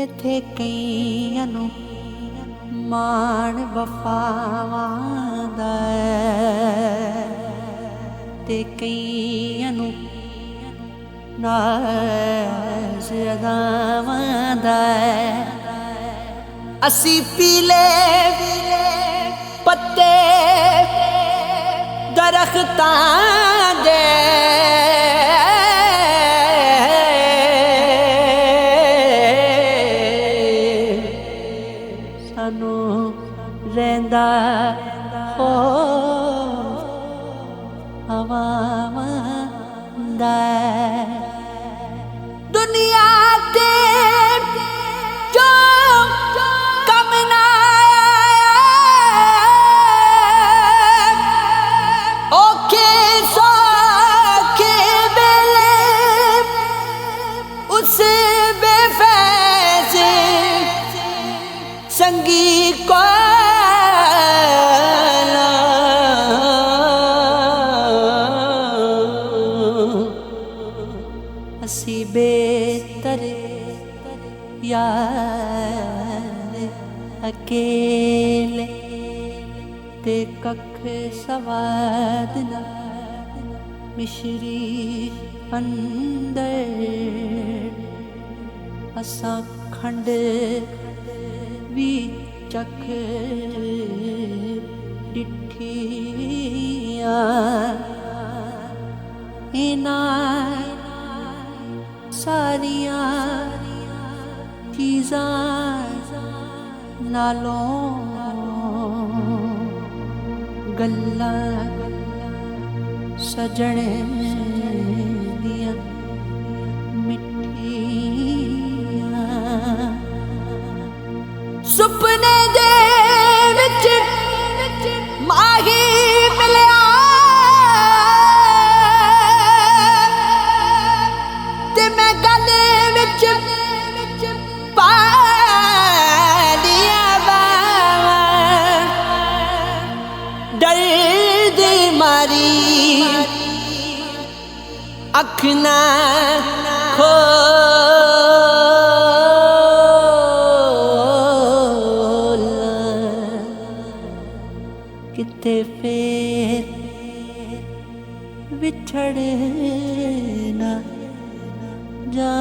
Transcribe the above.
इत्थे कईयां नूं माण वफावां दा ते कईयां नूं नाज़ अदावां दा। असी पीले पत्ते दरख्तां दे सानू रहिंदा खौफ हवावां दा। दुनिया ते जो कम ना औखे सौखे वेले उस बेफैज़ संगी को असी बेहतर यार अकेले ते कख सवाद ना मिश्री अंदर असा खंड भी चख डिठिया इना सारिया चीज़ां नालों गल्लां सजण दियां मिठियां। सुपने दे विच माही मिलिया ते मैं गले विच पा लिया बावां। डर दी मारी अख ना खोला किते फिर बिछड़ ना जा।